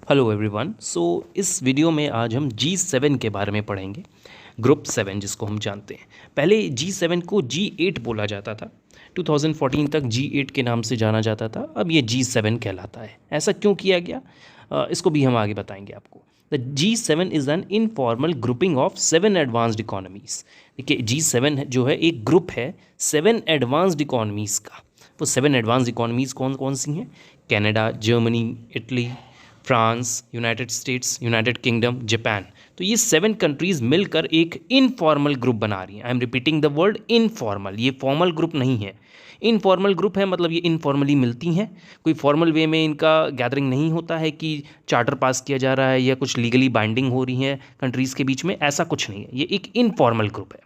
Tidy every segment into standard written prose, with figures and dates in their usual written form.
Hello everyone. इस video में आज हम G7 के बारे में पढ़ेंगे। ग्रुप 7 जिसको हम जानते हैं। पहले G7 को G8 बोला जाता था। 2014 तक G8 के नाम से जाना जाता था। अब ये G7 कहलाता है। ऐसा क्यों किया गया, इसको भी हम आगे बताएंगे आपको। The G7 is an informal grouping of 7 advanced economies. देखिए G7 जो है एक ग्रुप है 7 एडवांस्ड इकोनॉमीज़ का। वो 7 एडवांस्ड इकोनॉमीज़ कौन कौन सी हैं? Canada, Germany, Italy, France, United states, United kingdom, Japan. तो ये 7 कंट्रीज़ मिलकर एक इनफॉर्मल ग्रुप बना रही हैं। I am repeating the word informal. ये फॉर्मल ग्रुप नहीं है, इनफॉर्मल ग्रुप है। मतलब ये इनफॉर्मली मिलती हैं, कोई फॉर्मल वे में इनका गैदरिंग नहीं होता है कि चार्टर पास किया जा रहा है या कुछ लीगली बाइंडिंग हो रही है कंट्रीज़ के बीच में। ऐसा कुछ नहीं है, ये एक इनफॉर्मल ग्रुप है।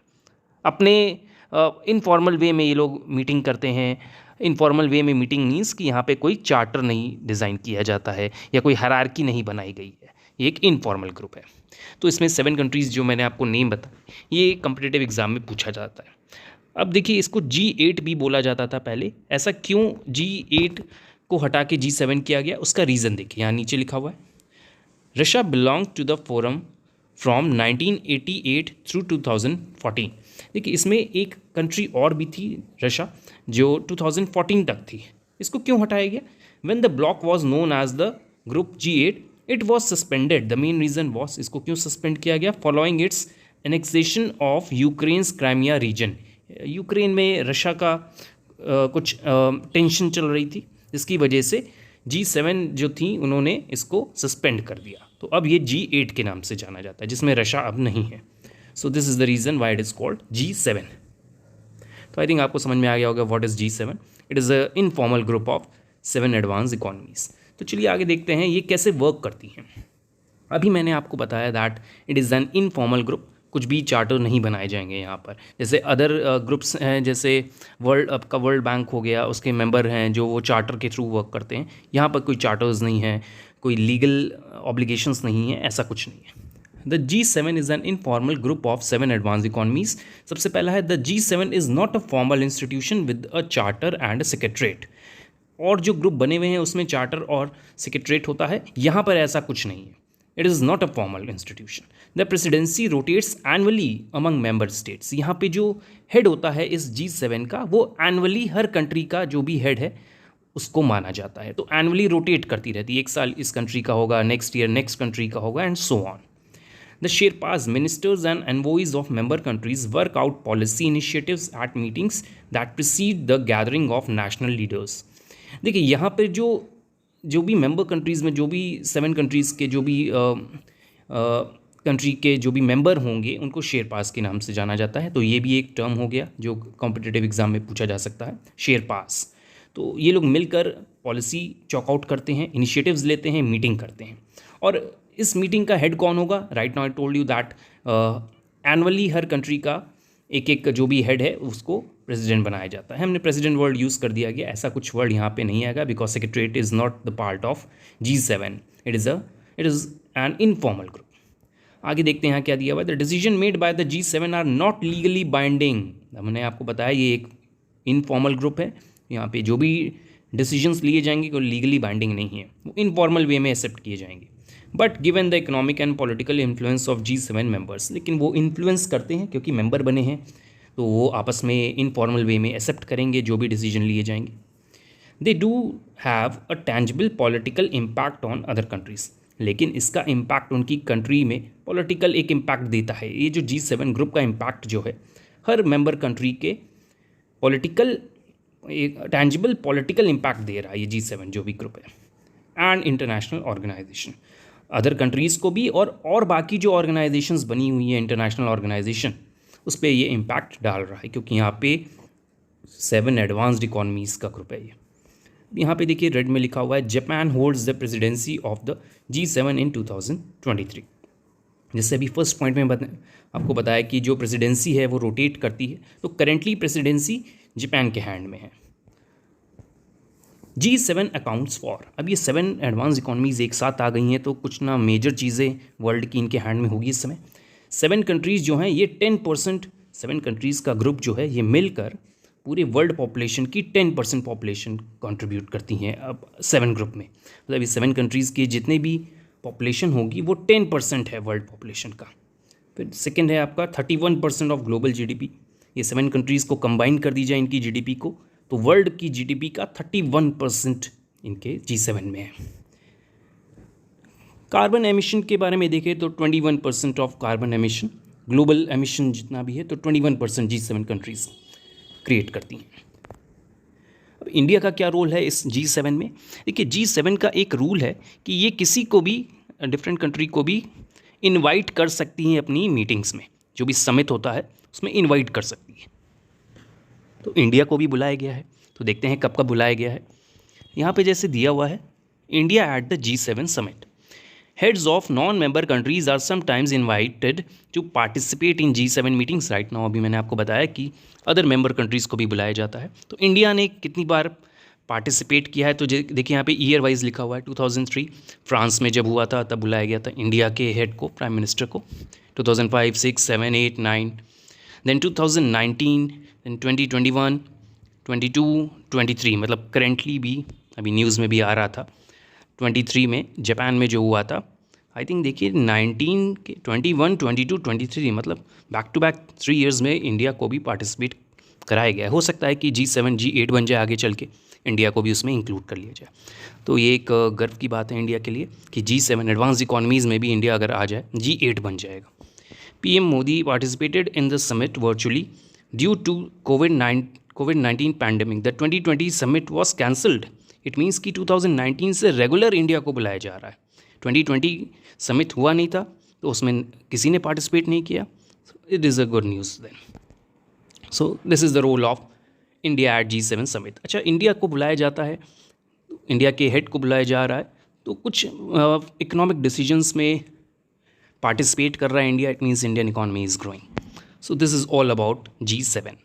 अपने इनफॉर्मल वे में ये लोग मीटिंग करते हैं। इनफॉर्मल वे में मीटिंग मीन्स कि यहाँ पे कोई चार्टर नहीं डिज़ाइन किया जाता है या कोई हायरार्की नहीं बनाई गई है। ये एक इनफॉर्मल ग्रुप है। तो इसमें 7 कंट्रीज़ जो मैंने आपको नेम बताया, ये कम्पिटिटिव एग्जाम में पूछा जाता है। अब देखिए इसको G8 भी बोला जाता था पहले। ऐसा क्यों G8 को हटा के G7 किया गया, उसका रीज़न देखिए यहाँ नीचे लिखा हुआ है। Russia belong to the forum from 1988 through 2014। देखिए इसमें एक कंट्री और भी थी, रशिया, जो 2014 तक थी। इसको क्यों हटाया गया? When the bloc was known as the group G8 it was suspended. The main reason was, इसको क्यों सस्पेंड किया गया? Following its annexation of Ukraine's Crimea region. Ukraine में रशिया का कुछ टेंशन चल रही थी, जिसकी वजह से G7 जो थी उन्होंने इसको सस्पेंड कर दिया। तो अब ये G8 के नाम से जाना जाता है, जिसमें रशिया अब नहीं है। सो this is the reason why it is called G7। तो आई थिंक आपको समझ में आ गया होगा what is G7। It is a informal group of 7 advance economies. तो चलिए आगे देखते हैं ये कैसे वर्क करती हैं। अभी मैंने आपको बताया that it is an informal group. कुछ भी चार्टर नहीं बनाए जाएंगे यहाँ पर। जैसे अदर ग्रुप्स हैं, जैसे वर्ल्ड बैंक हो गया, उसके मेंबर हैं जो वो चार्टर के थ्रू वर्क करते हैं। यहाँ पर कोई चार्टर्स नहीं है, कोई लीगल ऑब्लिगेशंस नहीं है, ऐसा कुछ नहीं है। The G7 is an informal group of 7 advance economies. सबसे पहला है the G7 is not a formal institution with a charter and a secretariat. और जो ग्रुप बने हुए हैं उसमें चार्टर और सेक्रेटरेट होता है, यहाँ पर ऐसा कुछ नहीं है। It is not a formal institution. The presidency rotates annually among member states. यहाँ पे जो हेड होता है इस G7 का, वो एनुअली हर कंट्री का जो भी हेड है उसको माना जाता है। तो एनुअली रोटेट करती रहती है, एक साल इस कंट्री का होगा, नेक्स्ट ईयर नेक्स्ट कंट्री का होगा, and so on. The Sherpas, ministers and envoys of member countries work out policy initiatives at meetings that precede the gathering of national leaders. देखिए यहाँ पर जो भी मेंबर कंट्रीज़ में, जो भी 7 कंट्रीज़ के जो भी कंट्री के जो भी मेंबर होंगे, उनको शेरपास के नाम से जाना जाता है। तो ये भी एक टर्म हो गया जो कॉम्पिटिटिव एग्जाम में पूछा जा सकता है, शेरपास। तो ये लोग मिलकर पॉलिसी चॉकआउट करते हैं, इनिशिएटिव्स लेते हैं, मीटिंग करते हैं। और इस मीटिंग का हेड कौन होगा? Right now I told you that annually her country का एक एक जो भी हेड है उसको प्रेसिडेंट बनाया जाता है। हमने प्रेसिडेंट वर्ड यूज़ कर दिया गया, ऐसा कुछ वर्ड यहाँ पे नहीं आएगा, because secretariat is not the part of G7। It is an informal group. आगे देखते हैं यहाँ क्या दिया हुआ है। The decision made by the G7 are not legally binding. हमने आपको बताया ये एक इनफॉर्मल ग्रुप है, यहाँ पे जो भी डिसीजंस लिए जाएंगे कोई लीगली बाइंडिंग नहीं है, वो इनफॉर्मल वे में एक्सेप्ट किए जाएंगे। But given the economic and political influence of G7 members, लेकिन वो इन्फ्लुएंस करते हैं क्योंकि मेंबर बने हैं, तो वो आपस में इनफॉर्मल वे में एक्सेप्ट करेंगे जो भी डिसीजन लिए जाएंगे। They do have a tangible political impact on other countries, लेकिन इसका इम्पैक्ट उनकी कंट्री में पॉलिटिकल एक इम्पैक्ट देता है। ये जो G7 ग्रुप का इम्पैक्ट जो है हर मेंबर कंट्री के पॉलिटिकल, एक टेंजिबल पॉलिटिकल इम्पैक्ट दे रहा है ये G7 जो भी ग्रुप है। And international organization, other countries को भी और बाकी जो ऑर्गेनाइजेशंस बनी हुई है इंटरनेशनल ऑर्गेनाइजेशन, उस पर ये इम्पैक्ट डाल रहा है, क्योंकि यहाँ पे 7 एडवांस्ड इकोनॉमीज़ का ग्रुप है ये। यहाँ पे देखिए रेड में लिखा हुआ है Japan holds the presidency of the G7 इन 2023। जैसे अभी फर्स्ट पॉइंट में आपको बताया कि जो प्रेसिडेंसी है वो रोटेट करती है, तो करेंटली प्रेसिडेंसी जापान के हैंड में है। G7 अकाउंट्स फॉर, अब ये 7 एडवांस इकोनॉमीज़ एक साथ आ गई हैं, तो कुछ ना मेजर चीज़ें वर्ल्ड की इनके हैंड में होगी इस समय। 7 कंट्रीज़ जो हैं ये 10%, 7 कंट्रीज़ का ग्रुप जो है ये मिलकर पूरे वर्ल्ड पॉपुलेशन की 10% पॉपुलेशन कंट्रीब्यूट करती हैं अब 7 ग्रुप में। मतलब ये 7 कंट्रीज़ के जितने भी पॉपुलेशन होगी वो 10% है वर्ल्ड पॉपुलेशन का। फिर सेकंड है आपका 31% ऑफ ग्लोबल जीडीपी। ये 7 कंट्रीज़ को कंबाइन कर दी जाए इनकी जीडीपी को, तो वर्ल्ड की जीडीपी का 31% इनके G7 में है। कार्बन एमिशन के बारे में देखें तो 21% of carbon emission, global emission जितना भी है तो 21% G7 कंट्रीज़ क्रिएट करती हैं। अब इंडिया का क्या रोल है इस G7 में? देखिए, G7 का एक रूल है कि ये किसी को भी, डिफरेंट कंट्री को भी इनवाइट कर सकती हैं अपनी मीटिंग्स में, जो भी समिट होता है उसमें इनवाइट कर सकती है। तो इंडिया को भी बुलाया गया है, तो देखते हैं कब कब बुलाया गया है। यहाँ पे जैसे दिया हुआ है, India at the G7 summit, heads of non member countries are sometimes invited to participate in G7 meetings right now. अभी मैंने आपको बताया कि अदर मेंबर कंट्रीज़ को भी बुलाया जाता है। तो इंडिया ने कितनी बार पार्टिसिपेट किया है, तो देखिए यहाँ पे ईयर वाइज लिखा हुआ है। 2003 फ्रांस में जब हुआ था तब बुलाया गया था इंडिया के हेड को, प्राइम मिनिस्टर को। 2005, 6, 7, 8, 9, देन 2019, देन 2021, 22, 23, मतलब करेंटली भी अभी न्यूज़ में भी आ रहा था 23 में जापान में जो हुआ था। आई थिंक देखिए 19 के 21, 22, 23, मतलब बैक टू बैक 3 इयर्स में इंडिया को भी पार्टिसिपेट कराया गया है। हो सकता है कि G7 G8 बन जाए आगे चल के, इंडिया को भी उसमें इंक्लूड कर लिया जाए। तो ये एक गर्व की बात है इंडिया के लिए कि G7 एडवांस इकोनॉमीज़ में भी इंडिया अगर आ जाए G8 बन जाएगा। PM Modi participated in the summit virtually due to कोविड-19 pandemic. The 2020 summit was cancelled. It means कि 2019 से रेगुलर इंडिया को बुलाया जा रहा है। 2020 समिट हुआ नहीं था तो उसमें किसी ने पार्टिसिपेट नहीं किया। It is a good news then. So this is the role of India at G7 summit. अच्छा, इंडिया को बुलाया जाता है, इंडिया के हेड को बुलाया जा रहा है, तो कुछ इकोनॉमिक डिसीजंस में पार्टिसिपेट कर रहा है India. It means Indian economy is growing. So this is all about G7।